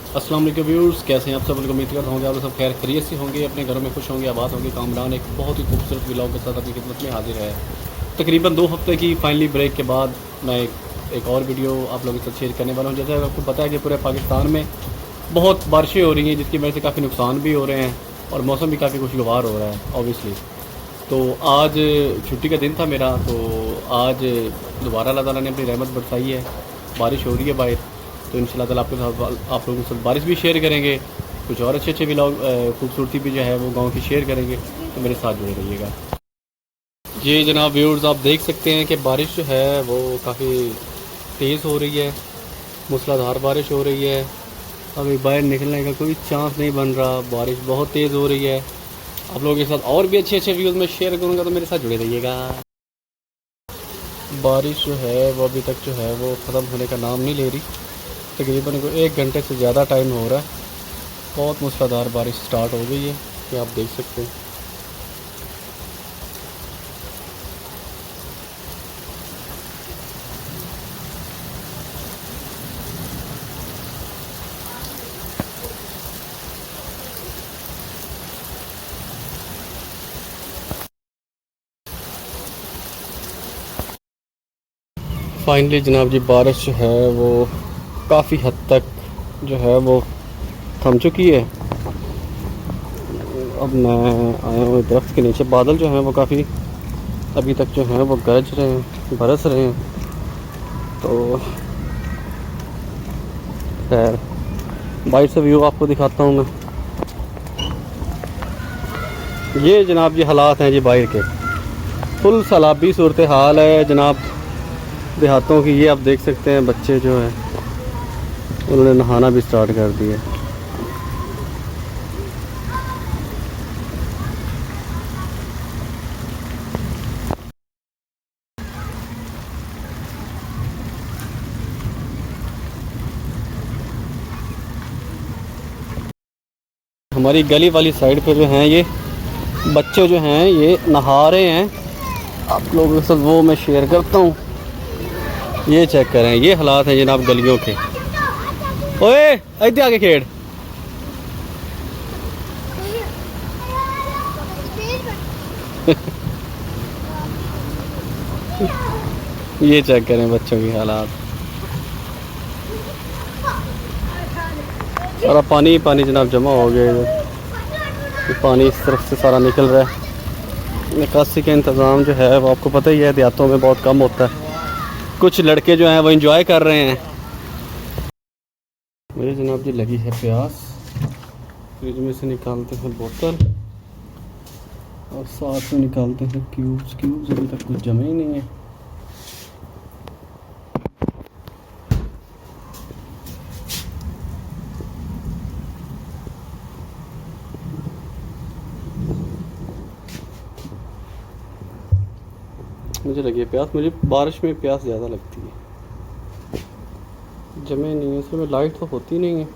अस्सलाम वालेकुम व्यूअर्स, कैसे हैं आप सब लोग। उम्मीद करता हूँ कि आप सब खैर खैरियत से होंगे, अपने घरों में खुश होंगे, आबाद होंगे। कामरान एक बहुत ही खूबसूरत व्लॉग के साथ अपनी खिदमत में हाजिर है। तकरीबन 2 हफ्ते की फाइनली ब्रेक के बाद मैं एक और वीडियो आप लोगों के साथ शेयर करने वाला हूँ। जैसे आपको पता है कि पूरे पाकिस्तान में बहुत बारिशें हो रही हैं, जिसकी वजह से काफ़ी नुकसान भी हो रहे हैं और मौसम भी काफ़ी खुशगवार हो रहा है ऑब्वियसली। तो आज छुट्टी का दिन था मेरा, तो आज दोबारा अल्लाह ताला ने अपनी रहमत बरसाई है, बारिश हो रही है बाहर। तो इंशाल्लाह ताला आपके साथ आप लोगों के साथ बारिश भी शेयर करेंगे, कुछ और अच्छे अच्छे व्लॉग खूबसूरती भी जो है वो गांव की शेयर करेंगे। तो मेरे साथ जुड़े रहिएगा। ये जनाब व्यूअर्स, आप देख सकते हैं कि बारिश जो है वो काफ़ी तेज़ हो रही है, मूसलाधार बारिश हो रही है। अभी बाहर निकलने का कोई चांस नहीं बन रहा, बारिश बहुत तेज़ हो रही है। आप लोगों के साथ और भी अच्छे अच्छे व्यूज़ मैं शेयर करूँगा, तो मेरे साथ जुड़े रहिएगा। बारिश जो है वो अभी तक जो है वो ख़त्म होने का नाम नहीं ले रही। तकरीबन को 1 घंटे से ज़्यादा टाइम हो रहा है। बहुत मूसलाधार बारिश स्टार्ट हो गई है, ये आप देख सकते हैं। फाइनली जनाब जी, बारिश जो है वो काफ़ी हद तक जो है वो थम चुकी है। अब मैं आया हूँ दरख्त के नीचे। बादल जो हैं वो काफ़ी अभी तक जो हैं वो गरज रहे हैं, बरस रहे हैं। तो खैर बाहर से व्यू आपको दिखाता हूँ मैं। ये जनाब जी हालात हैं जी बाहर के, फुल सैलाबी सूरत हाल है जनाब देहातों की। ये आप देख सकते हैं, बच्चे जो हैं उन्होंने नहाना भी स्टार्ट कर दिया। हमारी गली वाली साइड पे जो हैं ये बच्चे जो हैं ये नहा रहे हैं। आप लोगों के साथ वो मैं शेयर करता हूँ। ये चेक करें, ये हालात हैं जनाब गलियों के। ओए इधर आके खेड़। ये चेक करें बच्चों की हालात। सारा पानी ही पानी जनाब जमा हो गया इधर। ये पानी इस तरफ से सारा निकल रहा है। निकासी का इंतज़ाम जो है वो आपको पता ही है, देहातों में बहुत कम होता है। कुछ लड़के जो हैं वो एंजॉय कर रहे हैं। मुझे जनाब जी लगी है प्यास। फ्रिज में से निकालते हैं बोतल और साथ में निकालते हैं क्यूब्स। क्यूब्स अभी तक कुछ जमे ही नहीं है। मुझे लगी है प्यास, मुझे बारिश में प्यास ज़्यादा लगती है। जमे नहीं है, इसमें लाइट तो होती नहीं है।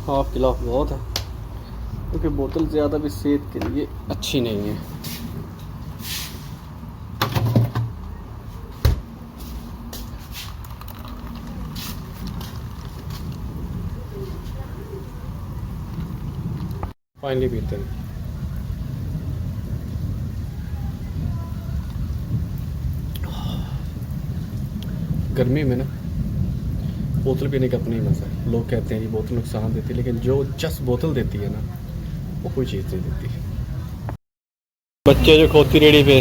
हाफ गिलास बहुत है, क्योंकि बोतल ज़्यादा भी सेहत के लिए अच्छी नहीं है। फाइनली पीते हैं। गर्मी में ना बोतल पीने का अपना ही मज़ा है। लोग कहते हैं कि बोतल नुकसान देती है, लेकिन जो जस्ट बोतल देती है ना, वो कोई चीज़ नहीं देती। बच्चे जो खोती रेडी पे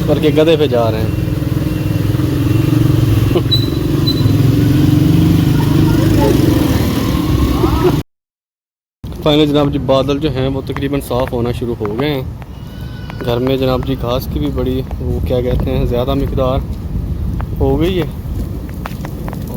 करके गधे पे जा रहे हैं। फाइनली जनाब जी, बादल जो हैं वो तकरीबन साफ़ होना शुरू हो गए हैं। घर में जनाब जी घास की भी बड़ी वो क्या कहते हैं ज़्यादा मिकदार हो गई है।